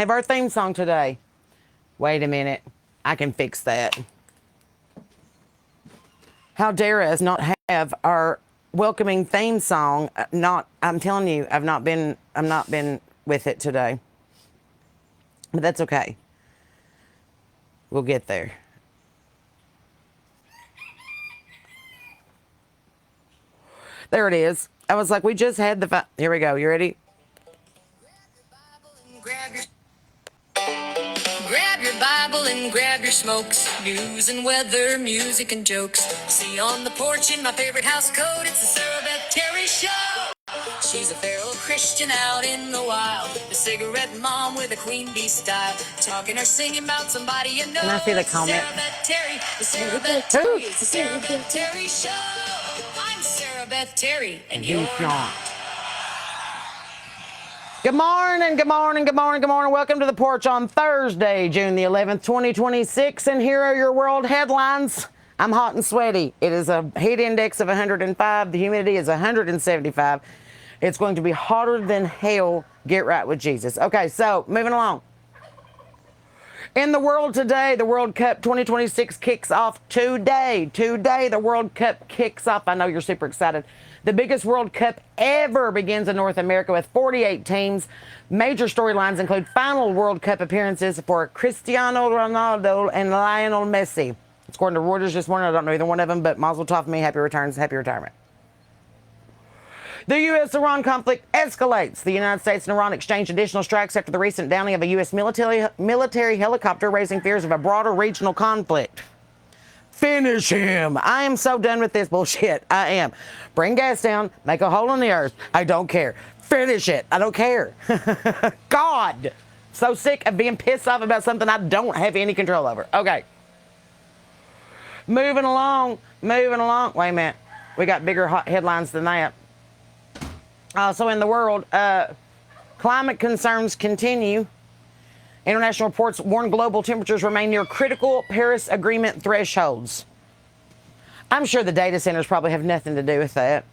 I have our theme song today. Wait a minute. I can fix that. How dare us not have our welcoming theme song? I'm telling you, I'm not been with it today. But that's okay. We'll get there. There it is. I was like, we just had the here we go. You ready? Grab your Bible and grab your smokes. News and weather, music and jokes. See on the porch in my favorite house coat, it's the Sarah Beth Terry Show. She's a feral Christian out in the wild, the cigarette mom with a queen bee style, talking or singing about somebody you know. Can I see the comment? Sarah Beth Terry, the Sarah Beth Terry, it's the Sarah Beth Terry Show. I'm Sarah Beth Terry, and you're not. Good morning, good morning, good morning, good morning. Welcome to the porch on Thursday, June the 11th, 2026. And here are your world headlines. I'm hot and sweaty. It is a heat index of 105. The humidity is 175. It's going to be hotter than hell. Get right with Jesus. Okay, so moving along. In the world today, the World Cup 2026 kicks off today. Today, the World Cup kicks off. I know you're super excited. The biggest World Cup ever begins in North America with 48 teams. Major storylines include final World Cup appearances for Cristiano Ronaldo and Lionel Messi. It's according to Reuters this morning. I don't know either one of them, but Mazel Tov me. Happy returns, happy retirement. The U.S.-Iran conflict escalates. The United States and Iran exchanged additional strikes after the recent downing of a U.S. military helicopter, raising fears of a broader regional conflict. Finish him. I am so done with this bullshit. I am. Bring gas down, make a hole in the earth. I don't care. Finish it. I don't care. God. So sick of being pissed off about something I don't have any control over. Okay. Moving along. Wait a minute. We got bigger hot headlines than that. Also in the world, climate concerns continue. International reports warn global temperatures remain near critical Paris Agreement thresholds. I'm sure the data centers probably have nothing to do with that.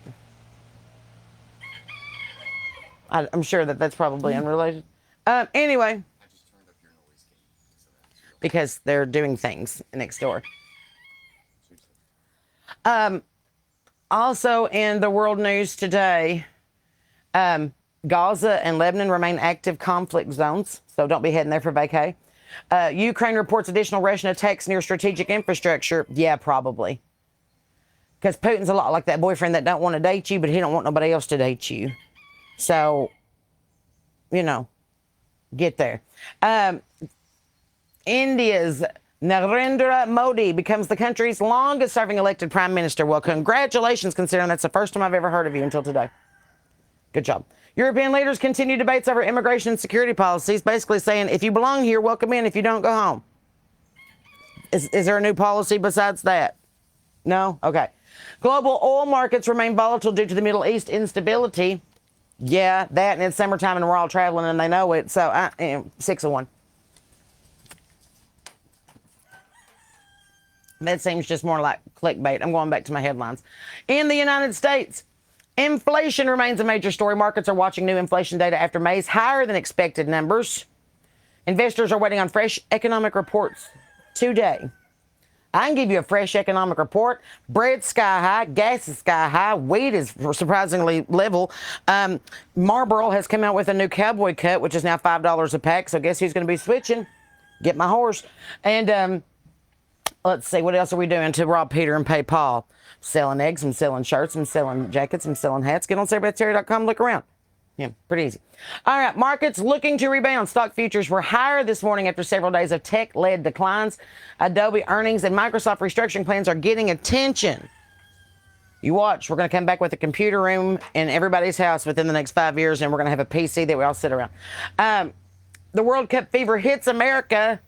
I'm sure that's probably unrelated. Anyway, because they're doing things next door. Also in the world news today, Gaza and Lebanon remain active conflict zones, so don't be heading there for vacay. Ukraine reports additional Russian attacks near strategic infrastructure. Yeah, probably. Because Putin's a lot like that boyfriend that don't want to date you, but he don't want nobody else to date you. So, you know, get there. India's Narendra Modi becomes the country's longest-serving elected prime minister. Well, congratulations, considering that's the first time I've ever heard of you until today. Good job. European leaders continue debates over immigration and security policies, basically saying, if you belong here, welcome in. If you don't, go home. Is there a new policy besides that? No? Okay. Global oil markets remain volatile due to the Middle East instability. Yeah, that, and it's summertime and we're all traveling and they know it. So I am 6 of 1. That seems just more like clickbait. I'm going back to my headlines. In the United States, inflation remains a major story. Markets are watching new inflation data after May's higher than expected numbers. Investors are waiting on fresh economic reports today. I can give you a fresh economic report. Bread's sky high, gas is sky high, wheat is surprisingly level. Marlboro has come out with a new cowboy cut, which is now $5 a pack. So guess who's going to be switching? Get my horse. And let's see, what else are we doing to rob Peter and pay Paul? Selling eggs, I'm selling shirts, I'm selling jackets, I'm selling hats. Get on SarahBethTerry.com, look around. Yeah, pretty easy. All right, markets looking to rebound. Stock futures were higher this morning after several days of tech-led declines. Adobe earnings and Microsoft restructuring plans are getting attention. You watch, we're going to come back with a computer room in everybody's house within the next 5 years, and we're going to have a PC that we all sit around. The World Cup fever hits America.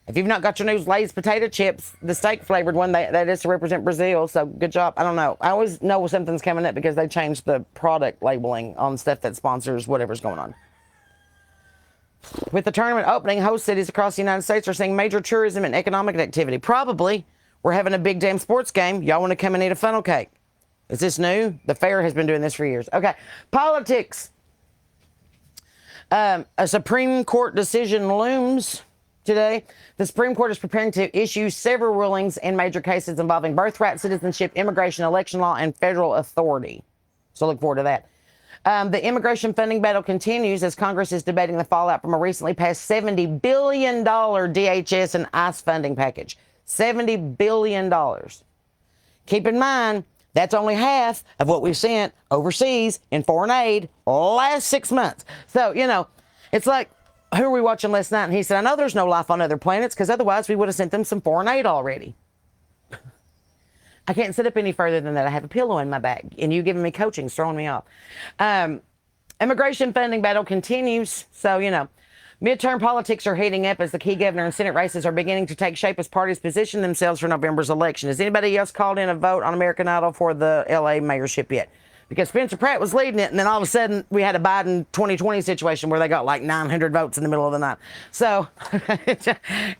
If you've not got your news, Lay's potato chips, the steak-flavored one, that is to represent Brazil, so good job. I don't know. I always know something's coming up because they changed the product labeling on stuff that sponsors whatever's going on. With the tournament opening, host cities across the United States are seeing major tourism and economic activity. Probably, we're having a big damn sports game. Y'all want to come and eat a funnel cake. Is this new? The fair has been doing this for years. Okay, politics. A Supreme Court decision looms today. The Supreme Court is preparing to issue several rulings in major cases involving birthright, citizenship, immigration, election law, and federal authority. So look forward to that. The immigration funding battle continues as Congress is debating the fallout from a recently passed $70 billion DHS and ICE funding package. $70 billion. Keep in mind, that's only half of what we've sent overseas in foreign aid last 6 months. So, you know, it's like, who were we watching last night? And he said, I know there's no life on other planets because otherwise we would have sent them some foreign aid already. I can't sit up any further than that. I have a pillow in my bag, and you giving me coaching is throwing me off. Immigration funding battle continues. So, you know, midterm politics are heating up as the key governor and Senate races are beginning to take shape as parties position themselves for November's election. Has anybody else called in a vote on American Idol for the LA mayorship yet? Because Spencer Pratt was leading it, and then all of a sudden we had a Biden 2020 situation where they got like 900 votes in the middle of the night. So,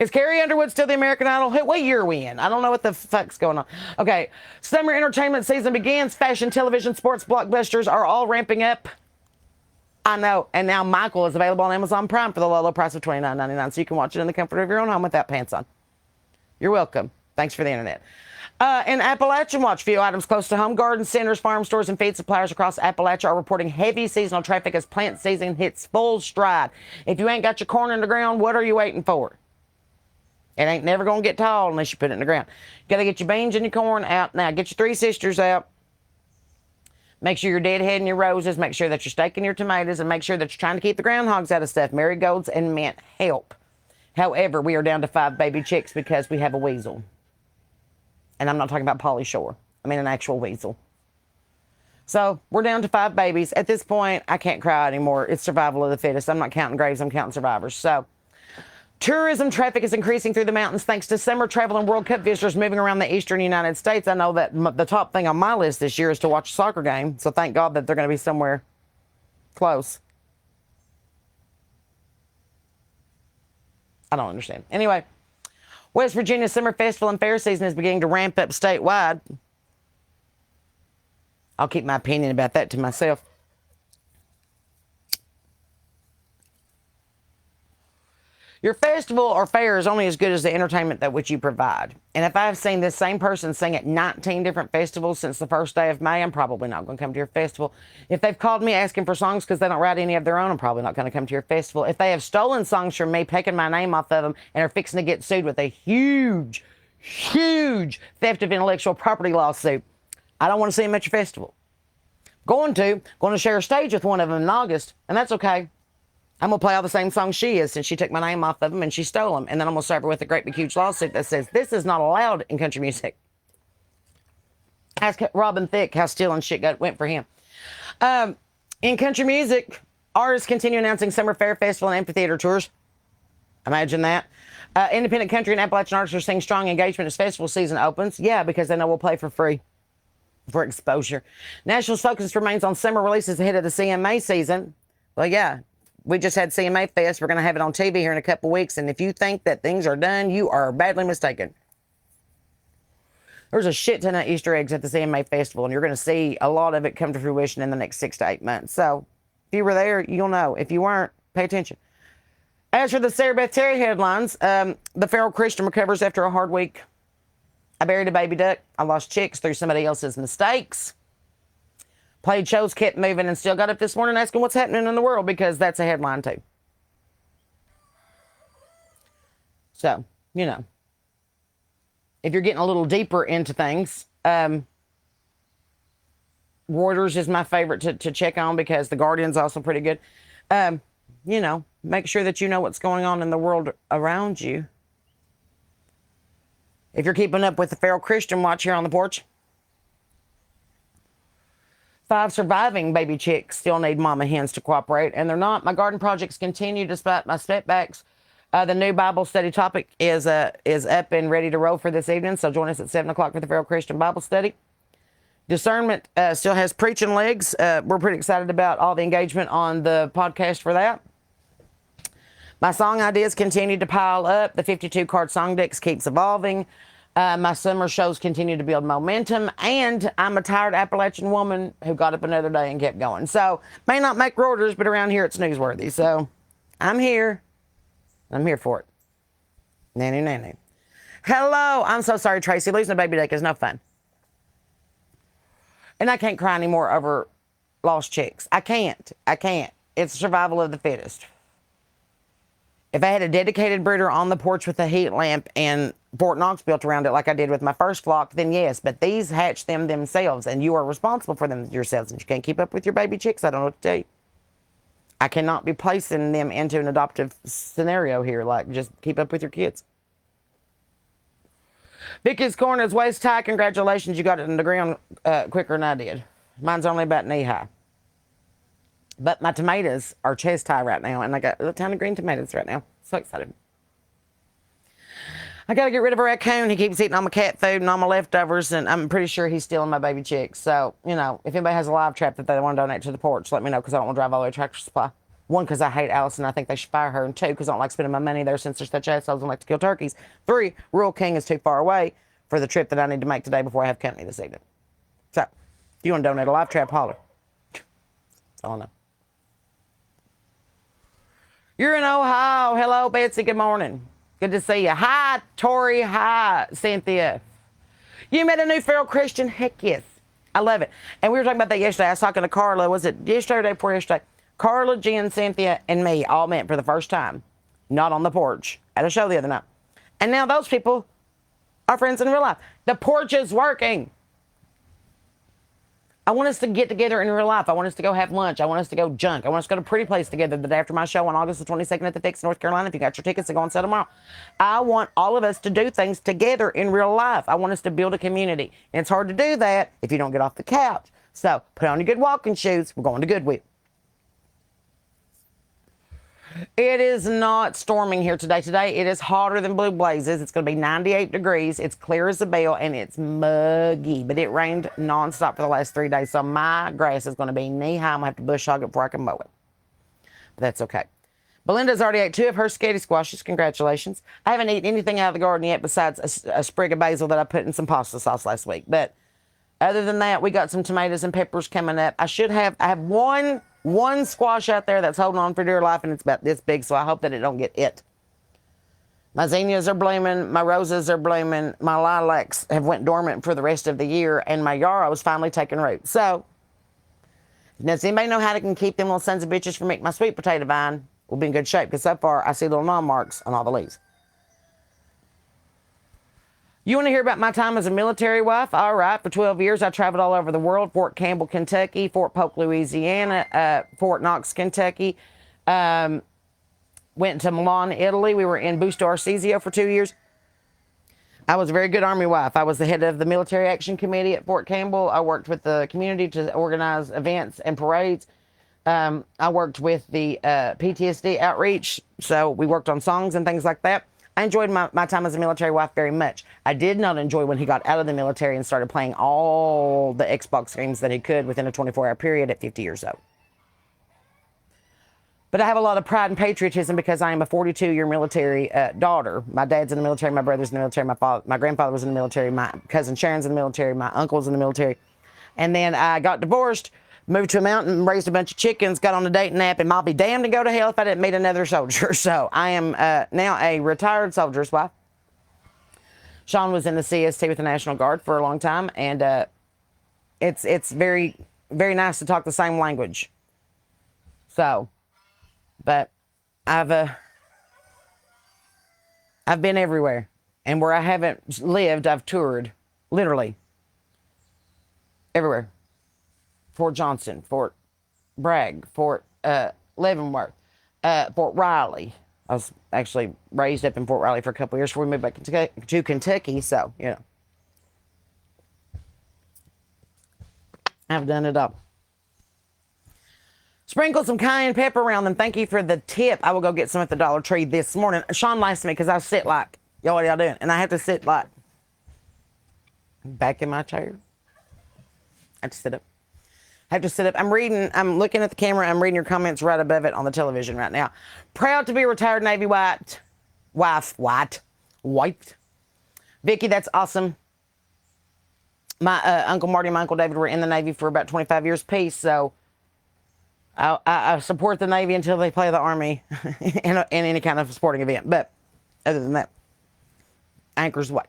is Carrie Underwood still the American Idol? What year are we in? I don't know what the fuck's going on. Okay, summer entertainment season begins. Fashion, television, sports blockbusters are all ramping up. I know, and now Michael is available on Amazon Prime for the low, low price of $29.99, so you can watch it in the comfort of your own home without pants on. You're welcome. Thanks for the internet. In Appalachian Watch, few items close to home. Garden centers, farm stores, and feed suppliers across Appalachia are reporting heavy seasonal traffic as plant season hits full stride. If you ain't got your corn in the ground, what are you waiting for? It ain't never going to get tall unless you put it in the ground. You got to get your beans and your corn out. Now, get your Three Sisters out. Make sure you're deadheading your roses. Make sure that you're staking your tomatoes. And make sure that you're trying to keep the groundhogs out of stuff. Marigolds and mint help. However, we are down to 5 baby chicks because we have a weasel. And I'm not talking about Pauly Shore. I mean an actual weasel. So we're down to 5 babies. At this point, I can't cry anymore. It's survival of the fittest. I'm not counting graves. I'm counting survivors. So tourism traffic is increasing through the mountains thanks to summer travel and World Cup visitors moving around the eastern United States. I know that the top thing on my list this year is to watch a soccer game. So thank God that they're going to be somewhere close. I don't understand. Anyway. West Virginia Summer Festival and Fair season is beginning to ramp up statewide. I'll keep my opinion about that to myself. Your festival or fair is only as good as the entertainment that which you provide. And if I've seen this same person sing at 19 different festivals since the first day of May, I'm probably not going to come to your festival. If they've called me asking for songs because they don't write any of their own, I'm probably not going to come to your festival. If they have stolen songs from me, taking my name off of them, and are fixing to get sued with a huge, huge theft of intellectual property lawsuit, I don't want to see them at your festival. Going to share a stage with one of them in August, and that's okay. I'm going to play all the same songs she is since she took my name off of them and she stole them. And then I'm going to serve her with a great big huge lawsuit that says this is not allowed in country music. Ask Robin Thicke how stealing shit went for him. In country music, artists continue announcing summer fair, festival, and amphitheater tours. Imagine that. Independent country and Appalachian artists are seeing strong engagement as festival season opens. Yeah, because they know we'll play for free for exposure. National's focus remains on summer releases ahead of the CMA season. Well, yeah. We just had CMA Fest. We're going to have it on TV here in a couple weeks. And if you think that things are done, you are badly mistaken. There's a shit ton of Easter eggs at the CMA Festival, and you're going to see a lot of it come to fruition in the next 6 to 8 months. So if you were there, you'll know. If you weren't, pay attention. As for the Sarah Beth Terry headlines, the feral Christian recovers after a hard week. I buried a baby duck. I lost chicks through somebody else's mistakes. Played shows, kept moving, and still got up this morning asking what's happening in the world because that's a headline too. So, you know, if you're getting a little deeper into things, Reuters is my favorite to check on because The Guardian's also pretty good. You know, make sure that you know what's going on in the world around you. If you're keeping up with the feral Christian watch here on the porch. 5 surviving baby chicks still need mama hens to cooperate, and they're not. My garden projects continue despite my setbacks. The new Bible study topic is up and ready to roll for this evening, so join us at 7 o'clock for the Feral Christian Bible Study. Discernment still has preaching legs. We're pretty excited about all the engagement on the podcast for that. My song ideas continue to pile up. The 52-card song decks keeps evolving. My summer shows continue to build momentum, and I'm a tired Appalachian woman who got up another day and kept going. So, may not make Reuters, but around here it's newsworthy. So, I'm here. I'm here for it. Nanny, nanny. Hello. I'm so sorry, Tracy. Losing a baby dick is no fun. And I can't cry anymore over lost chicks. I can't. It's survival of the fittest. If I had a dedicated brooder on the porch with a heat lamp and Fort Knox built around it like I did with my first flock, then yes. But these hatch them themselves, and you are responsible for them yourselves. And you can't keep up with your baby chicks. I don't know what to tell you. I cannot be placing them into an adoptive scenario here. Like, just keep up with your kids. Vicky's corn is waist high. Congratulations. You got it in the ground quicker than I did. Mine's only about knee high. But my tomatoes are chest high right now, and I got a ton of green tomatoes right now. So excited. I got to get rid of a raccoon. He keeps eating all my cat food and all my leftovers, and I'm pretty sure he's stealing my baby chicks. So, you know, if anybody has a live trap that they want to donate to the porch, let me know, because I don't want to drive all the way to Tractor Supply. One, because I hate Allison. I think they should fire her. And two, because I don't like spending my money there since they're such assholes and like to kill turkeys. Three, Rural King is too far away for the trip that I need to make today before I have company this evening. So, if you want to donate a live trap, holler. That's all I know. You're in Ohio. Hello, Betsy. Good morning. Good to see you. Hi, Tori. Hi, Cynthia. You met a new feral Christian? Heck yes. I love it. And we were talking about that yesterday. I was talking to Carla. Was it yesterday or the day before yesterday? Carla, Jen, Cynthia, and me all met for the first time. Not on the porch. At a show the other night. And now those people are friends in real life. The porch is working. I want us to get together in real life. I want us to go have lunch. I want us to go junk. I want us to go to Pretty Place together the day after my show on August the 22nd at the Fix, North Carolina. If you got your tickets, they go on sale tomorrow. I want all of us to do things together in real life. I want us to build a community. And it's hard to do that if you don't get off the couch. So put on your good walking shoes. We're going to Goodwill. It is not storming here today. Today it is hotter than blue blazes. It's going to be 98 degrees. It's clear as a bell, and it's muggy. But it rained nonstop for the last 3 days, so my grass is going to be knee high. I'm going to have to bush hog it before I can mow it. But that's okay. Belinda's already ate 2 of her skitty squashes. Congratulations. I haven't eaten anything out of the garden yet besides a sprig of basil that I put in some pasta sauce last week. But other than that, we got some tomatoes and peppers coming up. I have one squash out there that's holding on for dear life, and it's about this big, so I hope that it don't get it. My zinnias are blooming, my roses are blooming, my lilacs have went dormant for the rest of the year, and my yarrow's finally taking root. So, does anybody know how to can keep them little sons of bitches from making my sweet potato vine? We'll be in good shape, because so far I see little gnaw marks on all the leaves. You want to hear about my time as a military wife? All right. For 12 years, I traveled all over the world. Fort Campbell, Kentucky, Fort Polk, Louisiana, Fort Knox, Kentucky. Went to Milan, Italy. We were in Busto Arsizio for 2 years. I was a very good Army wife. I was the head of the Military Action Committee at Fort Campbell. I worked with the community to organize events and parades. I worked with the PTSD outreach. So we worked on songs and things like that. I enjoyed my time as a military wife very much. I did not enjoy when he got out of the military and started playing all the Xbox games that he could within a 24-hour period at 50 years old. But I have a lot of pride and patriotism because I am a 42-year military daughter. My dad's in the military, my brother's in the military, my grandfather was in the military, my cousin Sharon's in the military, my uncle's in the military. And then I got divorced, moved to a mountain, raised a bunch of chickens, got on a dating app, and I'll be damned to go to hell if I didn't meet another soldier. So I am now a retired soldier's wife. Sean was in the CST with the National Guard for a long time, and it's very, very nice to talk the same language. So, but I've been everywhere, and where I haven't lived, I've toured, literally everywhere. Fort Johnson, Fort Bragg, Fort Leavenworth, Fort Riley. I was actually raised up in Fort Riley for a couple of years before we moved back to Kentucky, so, you know. I've done it all. Sprinkle some cayenne pepper around them. Thank you for the tip. I will go get some at the Dollar Tree this morning. Sean likes me because I sit like, y'all, what y'all doing? And I have to sit like back in my chair. I have to sit up. I'm looking at the camera. I'm reading your comments right above it on the television right now. Proud to be a retired Navy wife. Vicky, that's awesome. My Uncle Marty and my Uncle David were in the Navy for about 25 years apiece, so I support the Navy until they play the Army in any kind of sporting event. But other than that, anchors what?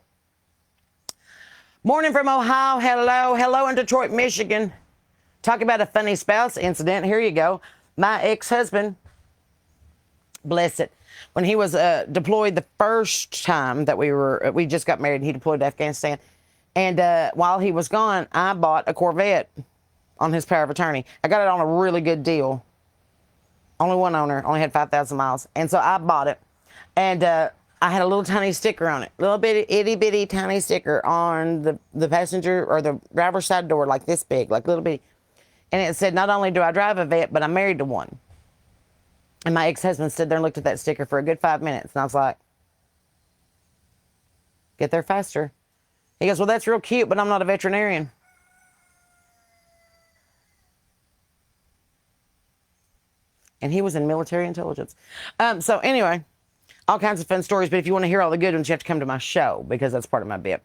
Morning from Ohio. Hello. Hello in Detroit, Michigan. Talk about a funny spouse incident. Here you go. My ex-husband, bless it, when he was deployed the first time that we just got married, and he deployed to Afghanistan. And while he was gone, I bought a Corvette on his power of attorney. I got it on a really good deal. Only one owner, only had 5,000 miles. And so I bought it. And I had a little tiny sticker on it. Little bitty, itty bitty tiny sticker on the passenger or the driver's side door, like this big, like little bitty. And it said, not only do I drive a vet, but I'm married to one. And my ex-husband stood there and looked at that sticker for a good 5 minutes. And I was like, get there faster. He goes, well, that's real cute, but I'm not a veterinarian. And he was in military intelligence. So anyway, all kinds of fun stories. But if you want to hear all the good ones, you have to come to my show because that's part of my bit.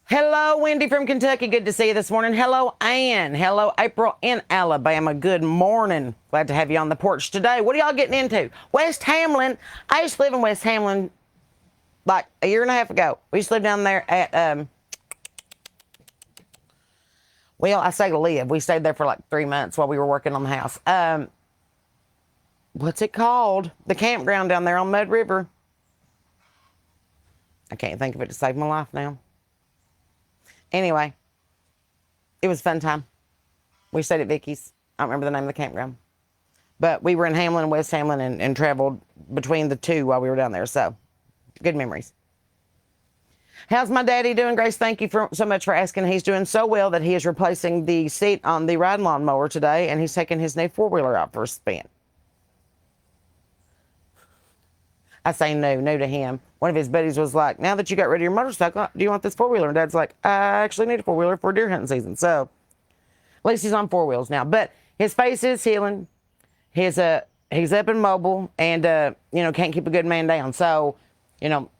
Hello, Wendy from Kentucky. Good to see you this morning. Hello, Ann. Hello, April in Alabama. Good morning. Glad to have you on the porch today. What are y'all getting into? West Hamlin. I used to live in West Hamlin like a year and a half ago. We used to live down there at, well, I say live. We stayed there for like 3 months while we were working on the house. What's it called? The campground down there on Mud River. I can't think of it to save my life now. Anyway, it was a fun time. We stayed at Vicky's. I don't remember the name of the campground. But we were in Hamlin, West Hamlin, and traveled between the two while we were down there. So, good memories. How's my daddy doing, Grace? Thank you so much for asking. He's doing so well that he is replacing the seat on the ride lawn mower today, and he's taking his new four-wheeler out for a spin. I say no to him. One of his buddies was like, now that you got rid of your motorcycle, do you want this four-wheeler? And Dad's like, I actually need a four-wheeler for deer hunting season. So at least he's on four wheels now. But his face is healing. He's up and mobile and, can't keep a good man down. So,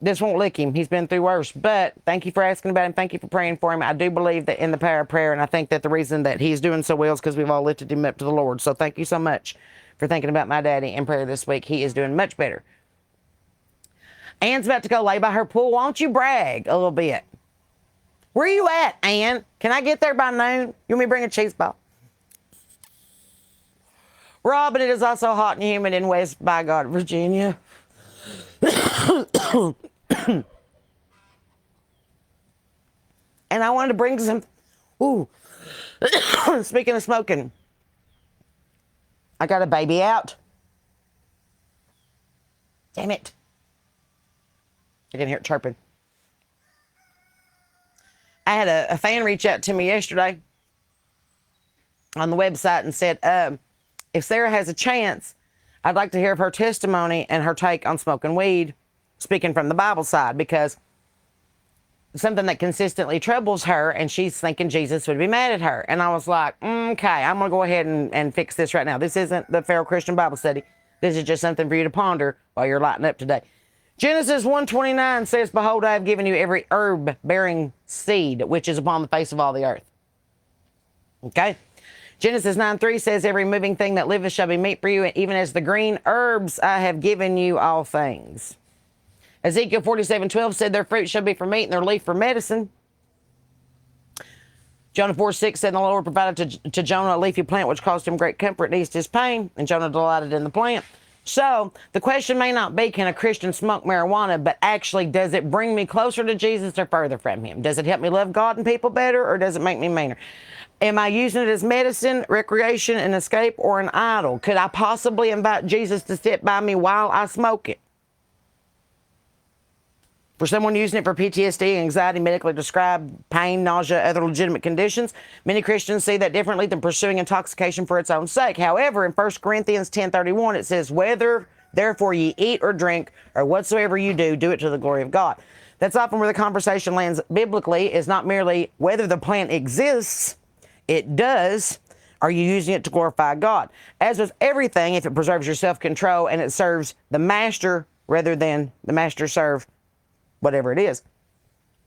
this won't lick him. He's been through worse. But thank you for asking about him. Thank you for praying for him. I do believe that in the power of prayer, and I think that the reason that he's doing so well is because we've all lifted him up to the Lord. So thank you so much for thinking about my daddy in prayer this week. He is doing much better. Ann's about to go lay by her pool. Why don't you brag a little bit? Where are you at, Ann? Can I get there by noon? You want me to bring a cheese ball? Robin, it is also hot and humid in West Bygod, Virginia. And I wanted to bring some, speaking of smoking, I got a baby out. Damn it. I can hear it chirping. I had a fan reach out to me yesterday on the website and said, if Sarah has a chance, I'd like to hear of her testimony and her take on smoking weed, speaking from the Bible side, because something that consistently troubles her, and she's thinking Jesus would be mad at her. And I was like, okay, I'm going to go ahead and fix this right now. This isn't the Feral Christian Bible Study. This is just something for you to ponder while you're lighting up today. Genesis 1:29 says, behold, I have given you every herb-bearing seed, which is upon the face of all the earth. Okay? Genesis 9:3 says, every moving thing that liveth shall be meat for you, even as the green herbs I have given you all things. Ezekiel 47:12 said, their fruit shall be for meat and their leaf for medicine. Jonah 4:6 said, the Lord provided to Jonah a leafy plant which caused him great comfort and eased his pain, and Jonah delighted in the plant. So the question may not be, can a Christian smoke marijuana, but actually, does it bring me closer to Jesus or further from him? Does it help me love God and people better, or does it make me meaner? Am I using it as medicine, recreation, an escape, or an idol? Could I possibly invite Jesus to sit by me while I smoke it? For someone using it for PTSD, anxiety, medically described pain, nausea, other legitimate conditions, many Christians see that differently than pursuing intoxication for its own sake. However, in 1 Corinthians 10:31, it says, whether therefore ye eat or drink, or whatsoever you do, do it to the glory of God. That's often where the conversation lands biblically, is not merely whether the plant exists, it does. Are you using it to glorify God? As with everything, if it preserves your self-control and it serves the master rather than the master serve whatever it is.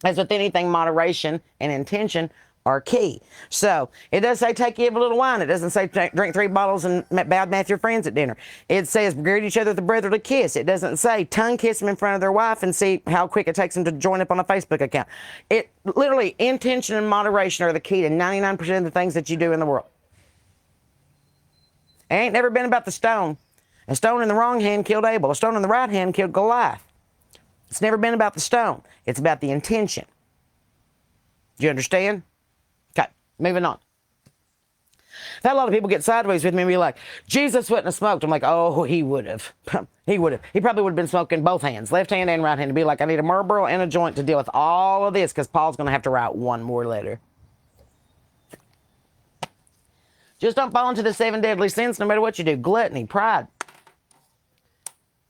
As with anything, moderation and intention are key. So it does say take you a little wine. It doesn't say drink 3 bottles and badmouth your friends at dinner. It says greet each other with a brotherly kiss. It doesn't say tongue kiss them in front of their wife and see how quick it takes them to join up on a Facebook account. It literally, intention and moderation are the key to 99% of the things that you do in the world. It ain't never been about the stone. A stone in the wrong hand killed Abel. A stone in the right hand killed Goliath. It's never been about the stone. It's about the intention. Do you understand? Okay, moving on. I've had a lot of people get sideways with me and be like, Jesus wouldn't have smoked. I'm like, oh, he would have. He would have. He probably would have been smoking both hands, left hand and right hand, to be like, I need a Marlboro and a joint to deal with all of this, because Paul's going to have to write one more letter. Just don't fall into the 7 deadly sins no matter what you do. Gluttony, pride,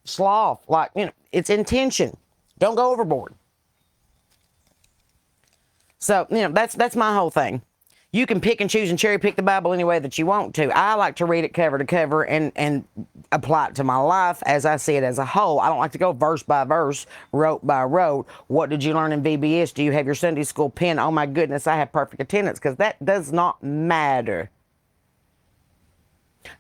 sloth, like, it's intention. Don't go overboard. So, that's my whole thing. You can pick and choose and cherry pick the Bible any way that you want to. I like to read it cover to cover and apply it to my life as I see it as a whole. I don't like to go verse by verse, rote by rote. What did you learn in VBS? Do you have your Sunday school pen? Oh my goodness, I have perfect attendance, because that does not matter.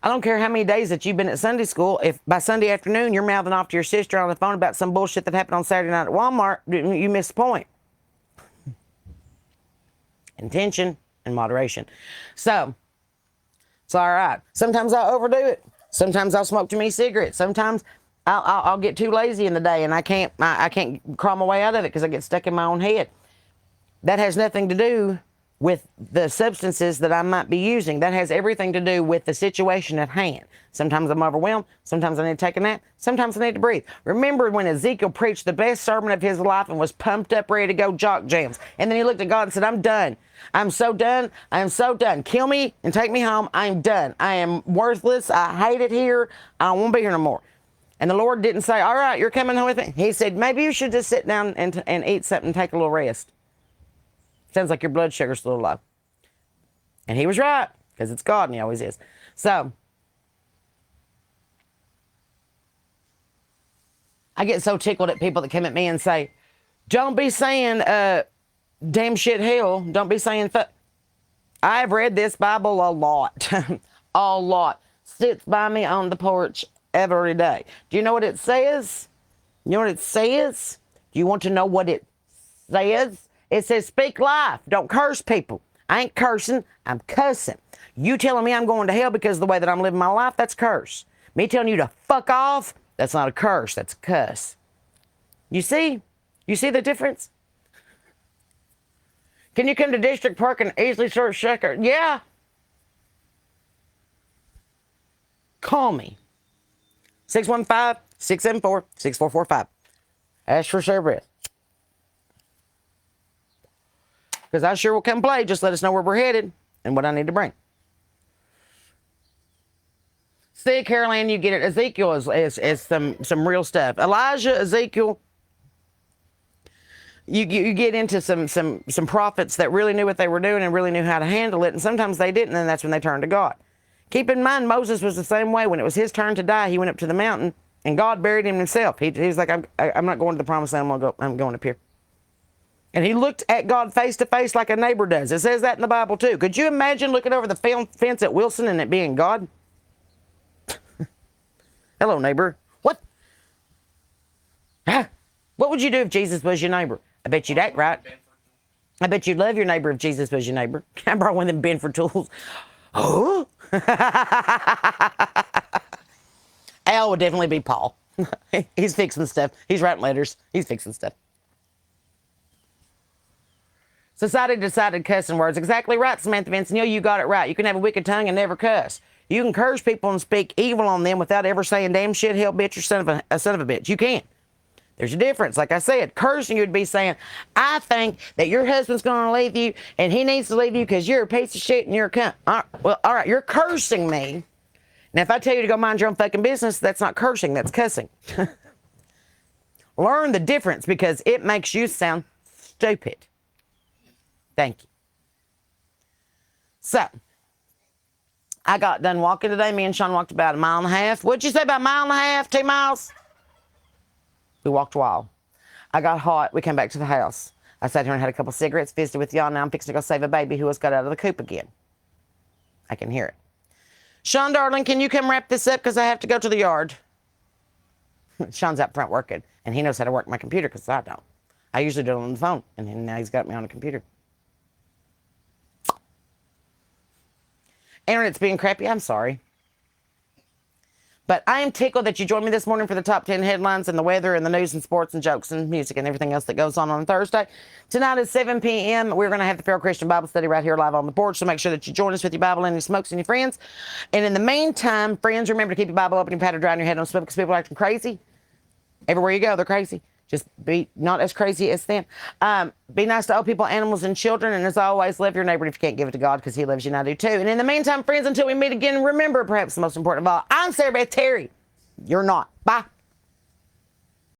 I don't care how many days that you've been at Sunday school. If by Sunday afternoon you're mouthing off to your sister on the phone about some bullshit that happened on Saturday night at Walmart, you miss the point. Intention and moderation. So, it's all right. Sometimes I'll overdo it. Sometimes I'll smoke too many cigarettes. Sometimes I'll get too lazy in the day and I can't crawl my way out of it because I get stuck in my own head. That has nothing to do with the substances that I might be using. That has everything to do with the situation at hand. Sometimes I'm overwhelmed. Sometimes I need to take a nap. Sometimes I need to breathe. Remember when Ezekiel preached the best sermon of his life and was pumped up, ready to go jock jams. And then he looked at God and said, I'm done. I'm so done. I am so done. Kill me and take me home. I'm done. I am worthless. I hate it here. I don't want to be here no more. And the Lord didn't say, all right, you're coming home with me. He said, maybe you should just sit down and eat something and take a little rest. Sounds like your blood sugar's a little low. And he was right, because it's God and he always is. So, I get so tickled at people that come at me and say, don't be saying damn shit hell. Don't be saying fuck. I've read this Bible a lot. A lot. Sits by me on the porch every day. Do you know what it says? You know what it says? Do you want to know what it says? It says, speak life. Don't curse people. I ain't cursing. I'm cussing. You telling me I'm going to hell because of the way that I'm living my life, that's curse. Me telling you to fuck off, that's not a curse. That's a cuss. You see? You see the difference? Can you come to District Park and easily search Shecker? Yeah. Call me. 615-674-6445. Ask for Sarah Beth. Because I sure will come play. Just let us know where we're headed and what I need to bring. See, Carol Ann, you get it. Ezekiel is some real stuff. Elijah, Ezekiel, you get into some prophets that really knew what they were doing and really knew how to handle it. And sometimes they didn't, and that's when they turned to God. Keep in mind, Moses was the same way. When it was his turn to die, he went up to the mountain, and God buried him himself. He was like, I'm not going to the promised land. I'm going up here. And he looked at God face to face like a neighbor does. It says that in the Bible too. Could you imagine looking over the fence at Wilson and it being God? Hello, neighbor. What? Huh? What would you do if Jesus was your neighbor? I bet you'd act right. I bet you'd love your neighbor if Jesus was your neighbor. I brought one of them Benford tools. Oh? Al would definitely be Paul. He's fixing stuff. He's writing letters. He's fixing stuff. Society decided cussing words. Exactly right, Samantha Vince. Neil, you got it right. You can have a wicked tongue and never cuss. You can curse people and speak evil on them without ever saying damn shit, hell, bitch, or son of a bitch. You can. There's a difference. Like I said, cursing, you'd be saying, I think that your husband's going to leave you and he needs to leave you because you're a piece of shit and you're a cunt. All right, you're cursing me. Now, if I tell you to go mind your own fucking business, that's not cursing, that's cussing. Learn the difference because it makes you sound stupid. Thank you. So, I got done walking today. Me and Sean walked about 1.5 miles. What'd you say, about 1.5 miles? 2 miles? We walked a while. I got hot. We came back to the house. I sat here and had a couple cigarettes, visited with y'all. Now I'm fixing to go save a baby who has got out of the coop again. I can hear it. Sean, darling, can you come wrap this up because I have to go to the yard? Sean's out front working, and he knows how to work my computer because I don't. I usually do it on the phone, and then now he's got me on the computer. Internet's being crappy. I'm sorry. But I am tickled that you joined me this morning for the top 10 headlines and the weather and the news and sports and jokes and music and everything else that goes on Thursday. Tonight at 7 p.m., we're going to have the Feral Christian Bible Study right here live on the porch, so make sure that you join us with your Bible and your smokes and your friends. And in the meantime, friends, remember to keep your Bible open and powder dry in your head on smoke because people are acting crazy. Everywhere you go, they're crazy. Just be not as crazy as them. Be nice to old people, animals, and children. And as always, love your neighbor if you can't give it to God because he loves you and I do too. And in the meantime, friends, until we meet again, remember, perhaps the most important of all, I'm Sarah Beth Terry. You're not. Bye.